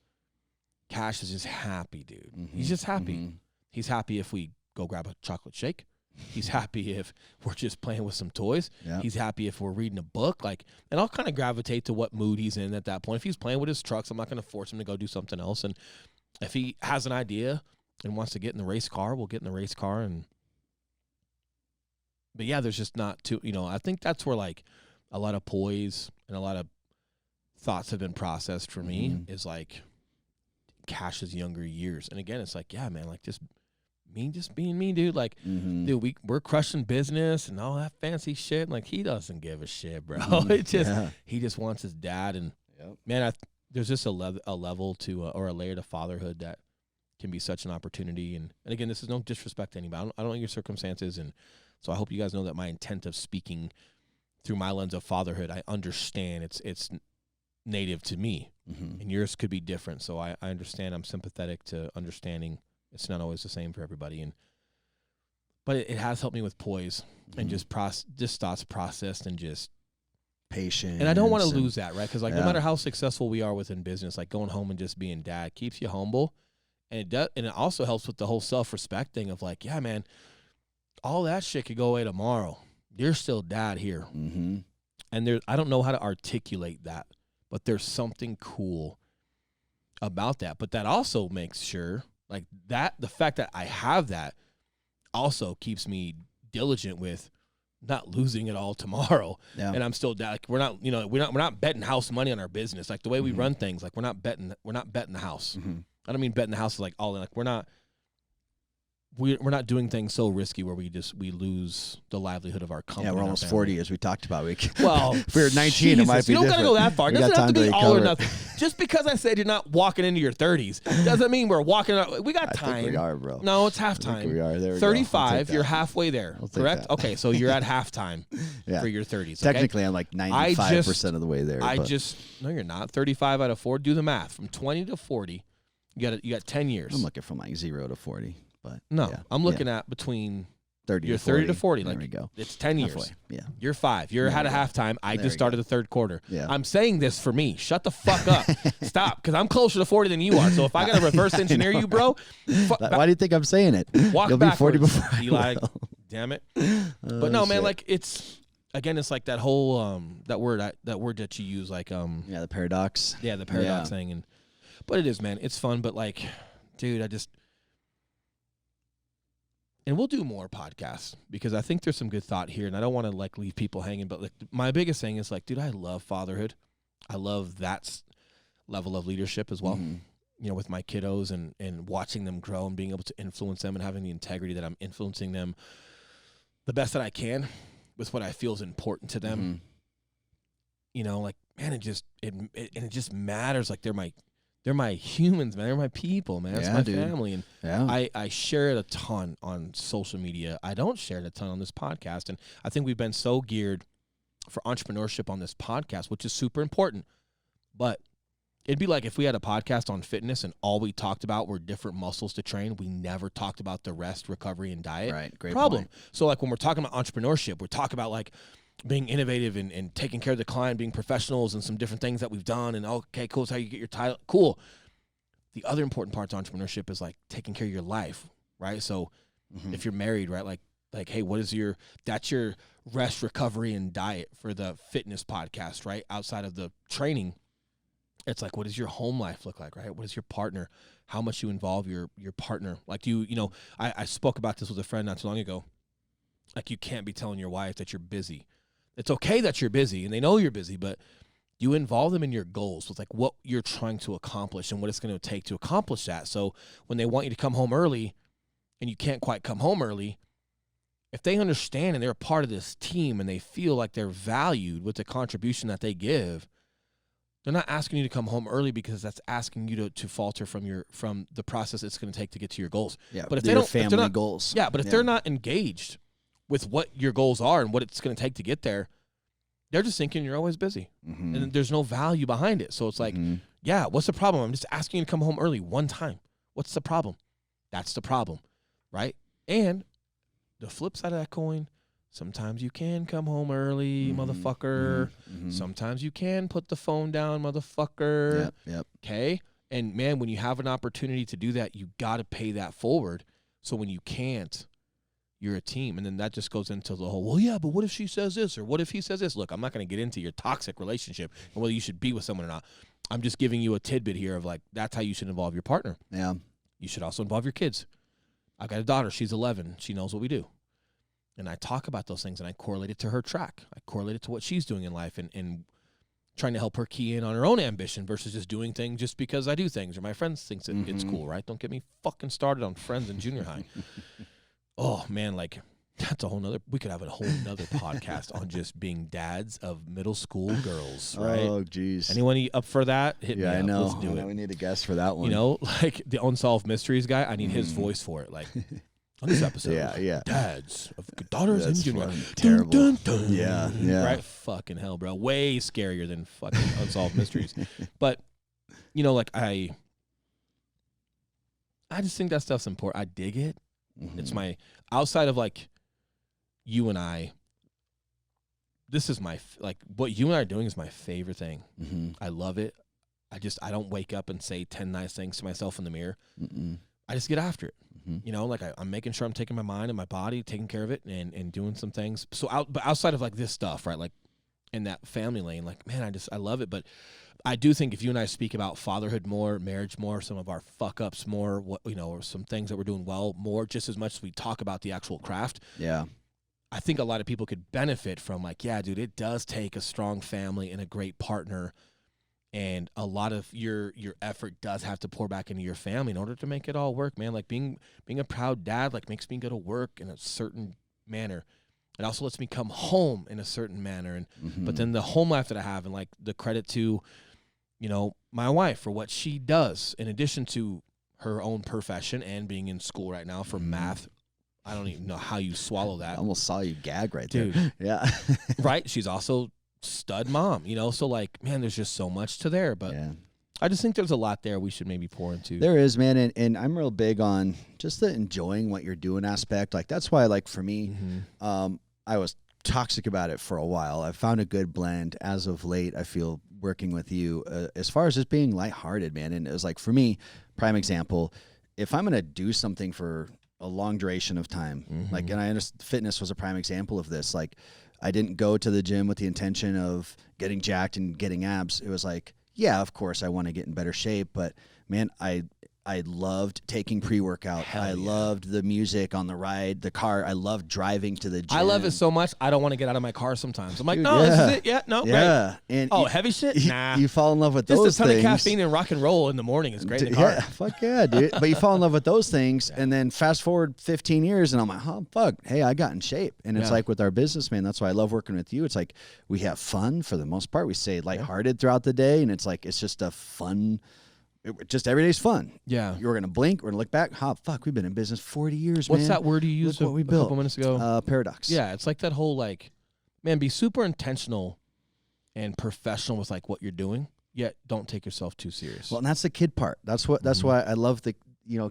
Cash is just happy, dude. He's just happy. He's happy if we go grab a chocolate shake. He's happy if we're just playing with some toys. Yeah. He's happy if we're reading a book. Like, and I'll kind of gravitate to what mood he's in at that point. If he's playing with his trucks, I'm not going to force him to go do something else. And if he has an idea and wants to get in the race car, we'll get in the race car. But yeah, there's just not too, I think that's where like a lot of poise and a lot of thoughts have been processed for me is like Cash's younger years. And again, it's like, yeah, man, like just being me, dude. Like, dude, we're crushing business and all that fancy shit. Like, he doesn't give a shit, bro. It just he just wants his dad. And man, there's just a level to or a layer to fatherhood that can be such an opportunity. And again, this is no disrespect to anybody. I don't know your circumstances, and so I hope you guys know that my intent of speaking through my lens of fatherhood, I understand it's native to me, and yours could be different. So I understand. I'm sympathetic to understanding. It's not always the same for everybody, but it has helped me with poise and just thoughts processed and just patience. And I don't want to lose that, right? Because like no matter how successful we are within business, like going home and just being dad keeps you humble, and it does, and it also helps with the whole self-respect thing of like, yeah, man, all that shit could go away tomorrow. You're still dad here, and I don't know how to articulate that, but there's something cool about that. But that also makes sure. Like that, the fact that I have that also keeps me diligent with not losing it all tomorrow. Yeah. And I'm still like we're not betting house money on our business. Like the way we run things, like we're not betting the house. I don't mean betting the house is like all in. Like we're not doing things so risky where we lose the livelihood of our company. Yeah, we're almost 40, as we talked about. Well, if we were 19, it might be different. You don't got to go that far. It doesn't have to be all or nothing. Just because I said you're not walking into your 30s doesn't mean we're walking out. We got time. I think we are, bro. No, it's halftime. We are. There we 35, you're halfway there, correct? Okay, so you're at halftime for your 30s. Technically, I'm like 95% of the way there. No, you're not. 35 out of 40. Do the math. From 20 to 40, you got 10 years. I'm looking from like 0 to 40. But no, I'm looking at between 30 you're to 40. 30 to 40. There like we go. It's 10 years. Halfway. Yeah. You're 5. You're ahead of halftime. I just started the third quarter. Yeah. I'm saying this for me. Shut the fuck up. Stop, because I'm closer to 40 than you are. So if I got to reverse engineer you, bro. Why do you think I'm saying it? Walk You'll backwards, be 40 before Eli. Damn it. But no, man, like it's like that whole that word that you use, like the paradox. Yeah, the paradox thing. But it is, man. It's fun, but like, dude, and we'll do more podcasts because I think there's some good thought here, and I don't want to like leave people hanging. But like my biggest thing is like, dude, I love fatherhood. I love that level of leadership as well. With my kiddos and watching them grow and being able to influence them and having the integrity that I'm influencing them the best that I can with what I feel is important to them. Like man, it just matters. Like they're my humans, man. They're my people, man. That's my family. And I share it a ton on social media. I don't share it a ton on this podcast. And I think we've been so geared for entrepreneurship on this podcast, which is super important. But it'd be like if we had a podcast on fitness and all we talked about were different muscles to train. We never talked about the rest, recovery, and diet. Right, great problem. Point. So like when we're talking about entrepreneurship, we're talking about like being innovative and taking care of the client, being professionals and some different things that we've done. And okay, cool. It's how you get your title. Cool. The other important part to entrepreneurship is like taking care of your life, right? So if you're married, right, like, hey, that's your rest, recovery, and diet for the fitness podcast, right? Outside of the training, it's like, what does your home life look like, right? What is your partner? How much you involve your partner? Like I spoke about this with a friend not too long ago. Like you can't be telling your wife that you're busy. It's okay that you're busy and they know you're busy, but you involve them in your goals with like what you're trying to accomplish and what it's going to take to accomplish that. So when they want you to come home early and you can't quite come home early, if they understand and they're a part of this team and they feel like they're valued with the contribution that they give, they're not asking you to come home early because that's asking you to falter from the process it's going to take to get to your goals. Yeah, but if they don't, family goals. Yeah, but if they're not engaged with what your goals are and what it's going to take to get there, they're just thinking you're always busy. And there's no value behind it. So it's like, yeah, what's the problem? I'm just asking you to come home early one time. What's the problem? That's the problem, right? And the flip side of that coin, Sometimes you can come home early, motherfucker. Sometimes you can put the phone down, motherfucker. Yep. Okay? And, man, when you have an opportunity to do that, you got to pay that forward. So when you can't, you're a team. And then that just goes into the whole, well, yeah, but what if she says this or what if he says this? Look, I'm not going to get into your toxic relationship and whether you should be with someone or not. I'm just giving you a tidbit here of, like, that's how you should involve your partner. Yeah. You should also involve your kids. I've got a daughter. She's 11. She knows what we do. And I talk about those things, and I correlate it to her track. I correlate it to what she's doing in life and trying to help her key in on her own ambition versus just doing things just because I do things or my friends think it's cool, right? Don't get me fucking started on friends in junior high. Oh, man, like, that's a whole nother – we could have a whole nother podcast on just being dads of middle school girls, right? Oh, geez. Anyone up for that? Hit me up. I know. Let's do it. We need a guest for that one. You know, like the Unsolved Mysteries guy, I need his voice for it. Like, on this episode, dads of daughters in junior. Terrible. Dun, dun, dun. Yeah. Right? Fucking hell, bro. Way scarier than fucking Unsolved Mysteries. But, you know, like, I just think that stuff's important. I dig it. It's my, outside of, like, you and I, this is my, like, what you and I are doing is my favorite thing. I love it. I don't wake up and say 10 nice things to myself in the mirror. I just get after it. You know, like I'm making sure I'm taking my mind and my body, taking care of it and doing some things. So but outside of like this stuff, right? Like in that family lane, like, man, I love it. But I do think if you and I speak about fatherhood more, marriage more, some of our fuck ups more, what, you know, or some things that we're doing well more, just as much as we talk about the actual craft. Yeah. I think a lot of people could benefit from like, yeah, dude, it does take a strong family and a great partner. And a lot of your effort does have to pour back into your family in order to make it all work, man. Like being a proud dad, like makes me go to work in a certain manner. It also lets me come home in a certain manner. And but then the home life that I have and like the credit to, you know, my wife for what she does in addition to her own profession and being in school right now for math. I don't even know how you swallow that. I almost saw you gag right Dude. there. Yeah. Right? She's also stud mom, you know, so like, man, there's just so much to there, but I just think there's a lot there we should maybe pour into. There is, man, and I'm real big on just the enjoying what you're doing aspect. Like that's why, like for me, I was toxic about it for a while. I found a good blend as of late. I feel working with you as far as just being lighthearted, man. And it was like for me, prime example, if I'm gonna do something for a long duration of time, like, and I understand fitness was a prime example of this. Like, I didn't go to the gym with the intention of getting jacked and getting abs. It was like, yeah, of course I want to get in better shape, but man, I loved taking pre-workout. I loved the music on the ride, the car. I loved driving to the gym. I love it so much, I don't want to get out of my car sometimes. I'm like, dude, no, this is it. Yeah, no, yeah. Great. And heavy shit? Nah. You fall in love with just those a ton things. of caffeine and rock and roll in the morning is great in the car. Yeah, fuck yeah, dude. But you fall in love with those things, and then fast forward 15 years, and I'm like, oh, fuck. Hey, I got in shape. And it's like with our business, man, that's why I love working with you. It's like we have fun for the most part. We stay lighthearted throughout the day, and it's like it's just a fun – just every day's fun. Yeah. You're going to blink. We're going to look back. Fuck, we've been in business 40 years, What's man. that word you used Look what we built couple minutes ago? Paradox. Yeah, it's like that whole like, man, be super intentional and professional with like what you're doing, yet don't take yourself too serious. Well, and that's the kid part. That's why I love the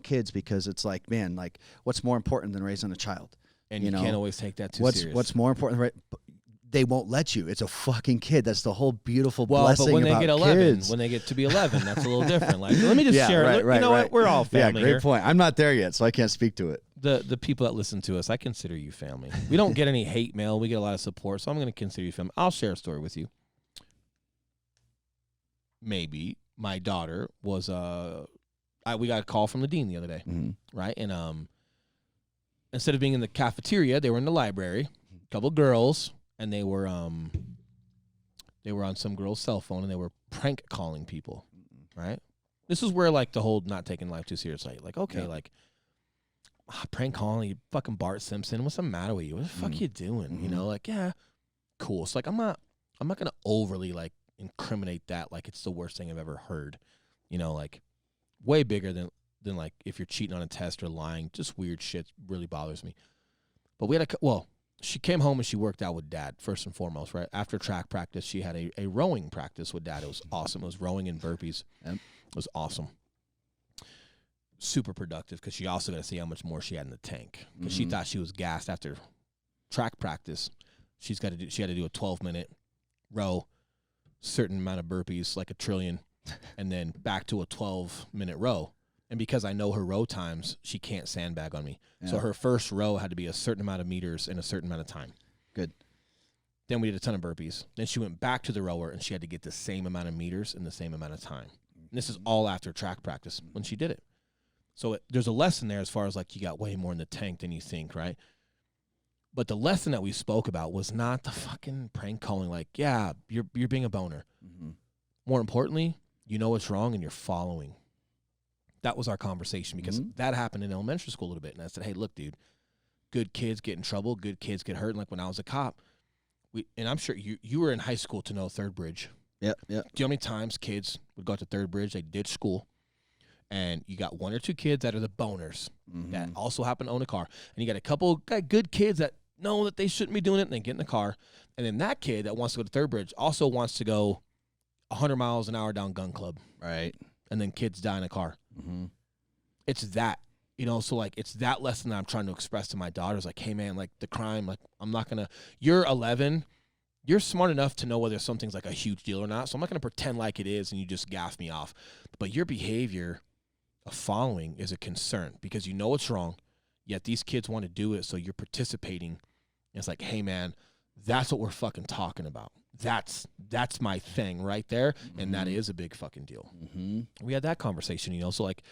kids, because it's like, man, like what's more important than raising a child? And you can't always take that too serious. What's more important, right? They won't let you. It's a fucking kid. That's the whole beautiful blessing but when about they get 11, kids. when they get to be 11, that's a little different. Like, let me just share. Right, you know what? We're all family. Yeah, great here. point. I'm not there yet, so I can't speak to it. The people that listen to us, I consider you family. We don't get any hate mail. We get a lot of support, so I'm going to consider you family. I'll share a story with you. Maybe my daughter was we got a call from the dean the other day, right? And instead of being in the cafeteria, they were in the library. A couple girls. And they were on some girl's cell phone, and they were prank calling people, right? This is where, like, the whole not taking life too seriously. Like, okay, like, prank calling, you fucking Bart Simpson. What's the matter with you? What the fuck you doing? You know, like, yeah, cool. So, like, I'm not going to overly, like, incriminate that like it's the worst thing I've ever heard. You know, like, way bigger than like, if you're cheating on a test or lying. Just weird shit really bothers me. But we had she came home and she worked out with Dad, first and foremost, right? After track practice, she had a rowing practice with Dad. It was awesome. It was rowing and burpees. Yep. It was awesome. Super productive, because she also got to see how much more she had in the tank. Because she thought she was gassed after track practice, she had to do a 12-minute row, certain amount of burpees, like a trillion, and then back to a 12-minute row. And because I know her row times, she can't sandbag on me. Yeah. So her first row had to be a certain amount of meters in a certain amount of time. Good. Then we did a ton of burpees. Then she went back to the rower, and she had to get the same amount of meters in the same amount of time. And this is all after track practice when she did it. So there's a lesson there as far as like you got way more in the tank than you think, right? But the lesson that we spoke about was not the fucking prank calling like, yeah, you're being a boner. Mm-hmm. More importantly, you know what's wrong and you're following. That was our conversation because that happened in elementary school a little bit. And I said, hey, look, dude, good kids get in trouble. Good kids get hurt. And like when I was a cop, and I'm sure you were in high school to know Third Bridge. Yep. Do you know how many times kids would go to Third Bridge, they ditch school, and you got one or two kids that are the boners that also happen to own a car. And you got a couple good kids that know that they shouldn't be doing it, and they get in the car. And then that kid that wants to go to Third Bridge also wants to go 100 miles an hour down Gun Club. Right. And then kids die in a car. Mm-hmm. It's that, so like it's that lesson that I'm trying to express to my daughters. Like, hey man, like the crime, like I'm not gonna. You're 11, you're smart enough to know whether something's like a huge deal or not. So I'm not gonna pretend like it is, and you just gaff me off. But your behavior of following is a concern because you know it's wrong, yet these kids want to do it, so you're participating. And it's like, hey man, that's what we're fucking talking about. That's my thing right there, and that is a big fucking deal. Mm-hmm. We had that conversation, so like,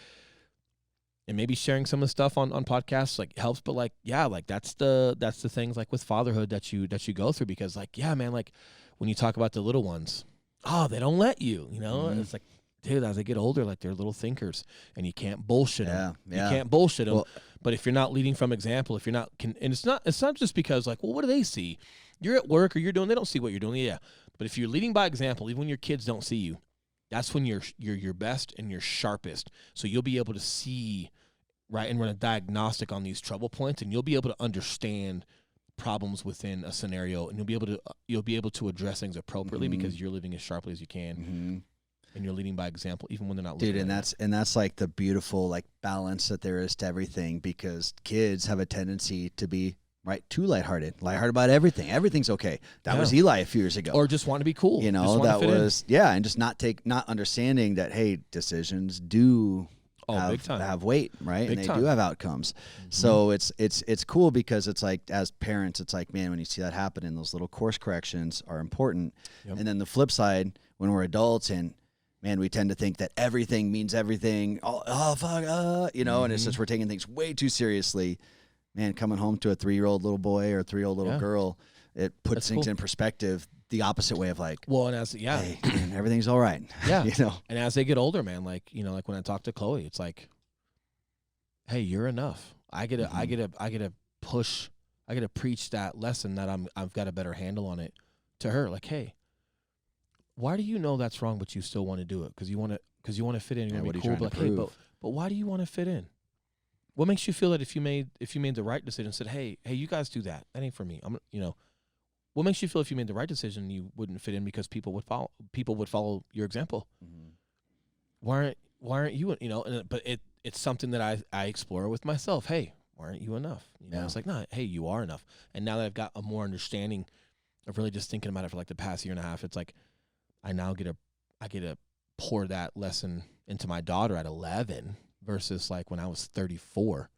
and maybe sharing some of the stuff on podcasts like helps, but like, yeah, like that's the things like with fatherhood that you go through because like, yeah, man, like when you talk about the little ones, they don't let you, and it's like, dude, as they get older, like they're little thinkers, and you can't bullshit them. Yeah. You can't bullshit them. Well, but if you're not leading from example, if you're not, and it's not just because like, well, what do they see? You're at work or they don't see what you're doing. Yeah. But if you're leading by example, even when your kids don't see you, that's when you're your best and your sharpest. So you'll be able to see, right, and run a diagnostic on these trouble points, and you'll be able to understand problems within a scenario, and you'll be able to address things appropriately because you're living as sharply as you can. And you're leading by example, even when they're not looking. Dude, and that's like the beautiful like balance that there is to everything because kids have a tendency to be too lighthearted about everything. Everything's okay. That was Eli a few years ago. Or just want to be cool. That was and just not understanding that hey, decisions do have weight, right? Big and they time. do have outcomes. So it's cool because it's like as parents, it's like, man, when you see that happen, and those little course corrections are important. Yep. And then the flip side, when we're adults and man, we tend to think that everything means everything. Oh fuck, and it's just we're taking things way too seriously. Man, coming home to a 3-year-old little boy or a 3-year-old little girl, it puts things in perspective the opposite way of like, well, and hey, man, everything's all right. Yeah. And as they get older, man, like, like when I talk to Chloe, it's like, hey, you're enough. I get to preach that lesson that I've got a better handle on it to her. Like, hey, why do you know that's wrong, but you still want to do it? Because you want to fit in. You want to be cool. But hey, but why do you want to fit in? What makes you feel that if you made the right decision, said, hey, you guys do that. That ain't for me. What makes you feel if you made the right decision you wouldn't fit in because people would follow your example? Why aren't you? But it's something that I explore with myself. Hey, why aren't you enough? It's like, no, hey, you are enough. And now that I've got a more understanding of really just thinking about it for like the past year and a half, it's like I now get to pour that into my daughter at 11 versus like when I was 34.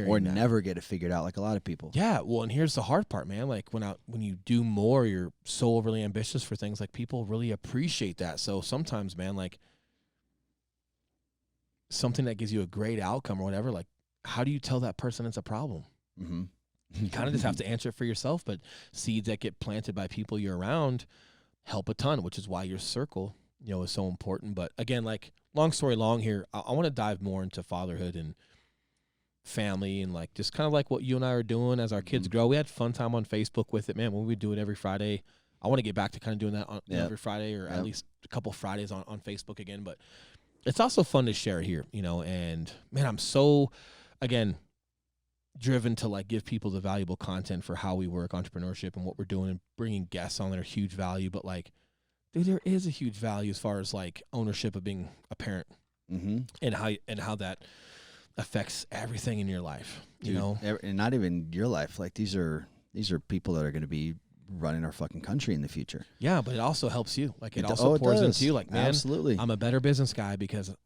Or never get it figured out like a lot of people. Yeah, well, and here's the hard part, man. Like when you do more, you're so overly ambitious for things. Like people really appreciate that. So sometimes, man, like something that gives you a great outcome or whatever, like how do you tell that person it's a problem? You kind of just have to answer it for yourself. But seeds that get planted by people you're around help a ton, which is why your circle, is so important. But again, like long story long here, I want to dive more into fatherhood and family and like just kind of like what you and I are doing as our kids grow. We had fun time on Facebook with it, man. When we do it every Friday, I want to get back to kind of doing that on every Friday or at least a couple Fridays on Facebook again. But it's also fun to share here, and man, I'm so, again, driven to like give people the valuable content for how we work entrepreneurship and what we're doing and bringing guests on that are huge value. But like, dude, there is a huge value as far as like ownership of being a parent and how that affects everything in your life, and not even your life. Like these are these are people that are going to be running our fucking country in the future. Yeah, but it also helps you. Like it It also pours does. into you. Like, man, Absolutely. I'm a better business guy because of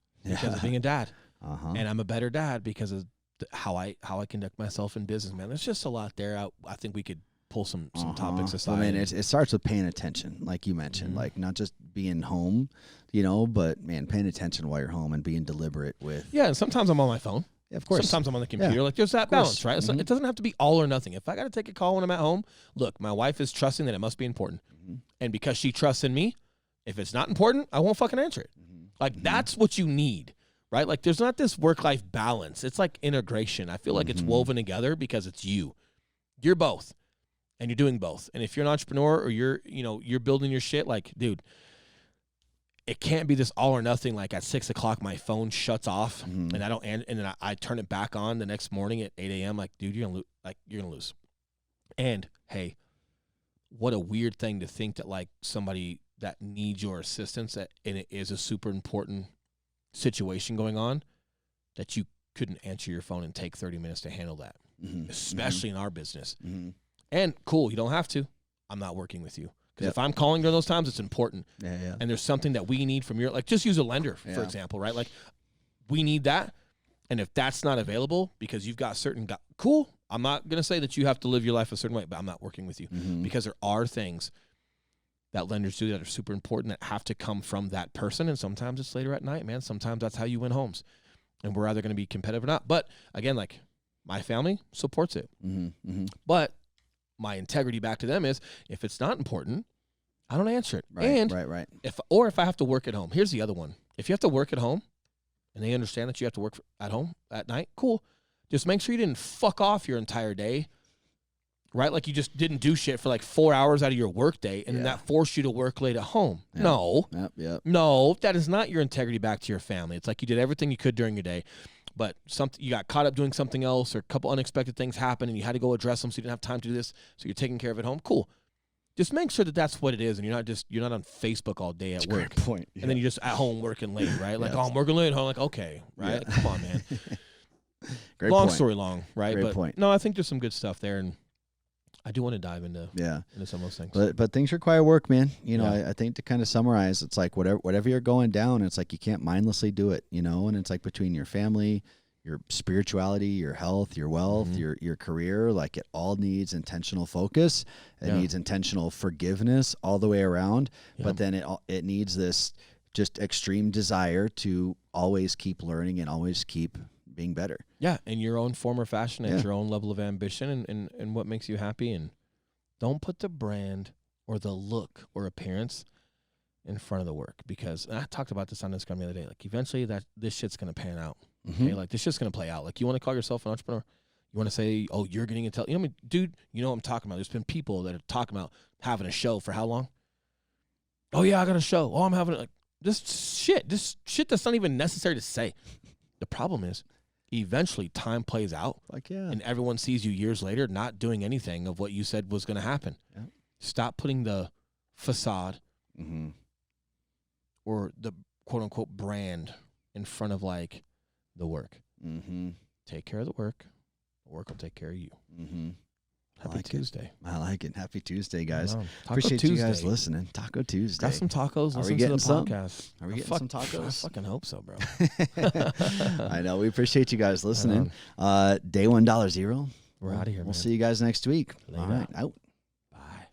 being a dad, Uh-huh. and I'm a better dad because of how I conduct myself in business. Man, there's just a lot there. I think we could pull some topics aside. I mean, it starts with paying attention, like you mentioned, like not just being home, but man, paying attention while you're home and being deliberate with. Yeah, and sometimes I'm on my phone. Yeah, of course. Sometimes I'm on the computer. Yeah, like there's that balance, right? So Mhm. it doesn't have to be all or nothing. If I got to take a call when I'm at home, look, my wife is trusting that it must be important, and because she trusts in me, if it's not important, I won't fucking answer it. Like that's what you need, right? Like there's not this work-life balance. It's like integration. I feel like it's woven together because it's you. You're both, and you're doing both. And if you're an entrepreneur or you're building your shit, like dude. It can't be this all or nothing. Like at 6 o'clock, my phone shuts off, and I don't, and then I turn it back on the next morning at 8 a.m. Like, dude, you're gonna lose. And hey, what a weird thing to think that like somebody that needs your assistance, and it is a super important situation going on, that you couldn't answer your phone and take 30 minutes to handle that, especially in our business. And cool, you don't have to. I'm not working with you. Because if I'm calling during those times, it's important. Yeah. And there's something that we need from your, like, just use a lender, for example, right? Like, we need that. And if that's not available because you've got cool. I'm not going to say that you have to live your life a certain way, but I'm not working with you because there are things that lenders do that are super important that have to come from that person. And sometimes it's later at night, man. Sometimes that's how you win homes. And we're either going to be competitive or not. But again, like, my family supports it. But my integrity back to them is if it's not important, I don't answer it. Right. If I have to work at home, here's the other one. If you have to work at home and they understand that you have to work at home at night, cool. Just make sure you didn't fuck off your entire day, right? Like you just didn't do shit for like 4 hours out of your work day and then that forced you to work late at home. Yeah. No. Yep. No, that is not your integrity back to your family. It's like you did everything you could during your day. But you got caught up doing something else or a couple unexpected things happened and you had to go address them so you didn't have time to do this. So you're taking care of it at home. Cool. Just make sure that that's what it is and you're not on Facebook all day at work. Great point. And then you're just at home working late, right? Like, I'm working late at home. Like, okay, right? Come on, man. Great Story long, right? Great point. No, I think there's some good stuff there and I do want to dive into some of those things. But things require work, man. Yeah. I think to kind of summarize, it's like whatever you're going down, it's like you can't mindlessly do it, and it's like between your family, your spirituality, your health, your wealth, your career, like it all needs intentional focus. It needs intentional forgiveness all the way around. Yeah. But then it needs this just extreme desire to always keep learning and always keep being better. Yeah, in your own form or fashion, at your own level of ambition and what makes you happy. And don't put the brand or the look or appearance in front of the work. Because I talked about this on Instagram the other day. Like eventually this shit's going to pan out. Okay, like this shit's going to play out. Like you want to call yourself an entrepreneur? You want to say, oh, you're getting intelligent? Dude, you know what I'm talking about. There's been people that are talking about having a show for how long? Oh, yeah, I got a show. Oh, I'm having like this shit that's not even necessary to say. The problem is eventually time plays out. Like, yeah. And everyone sees you years later not doing anything of what you said was going to happen. Yeah. Stop putting the facade or the quote unquote brand in front of like the work. Take care of the work. The work will take care of you. Happy Tuesday. I like it. Happy Tuesday, guys. Appreciate Tuesday. You guys listening. Taco Tuesday. Got some tacos. Are we Listen getting to the some? podcast. Are we getting some tacos? I fucking hope so, bro. I know. We appreciate you guys listening. Day 1.0. We're out of here, We'll man. see you guys next week. Later. All right. Out. Bye.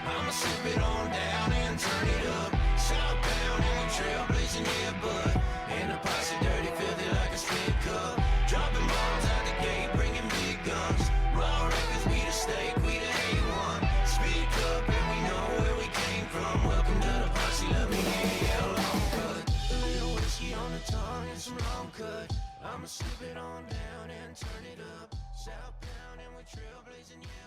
I'ma sip it on down and turn it up. Southbound and we trailblazing, yeah, bud. And the posse dirty, filthy like a strip cup. Dropping bombs out the gate, bringing big guns. Raw records, we the steak, we the A1. Speak up and we know where we came from. Welcome to the posse, let me hear you yell long cut. A little whiskey on the tongue and some long cut. I'ma sip it on down and turn it up. Southbound and we trailblazing, yeah.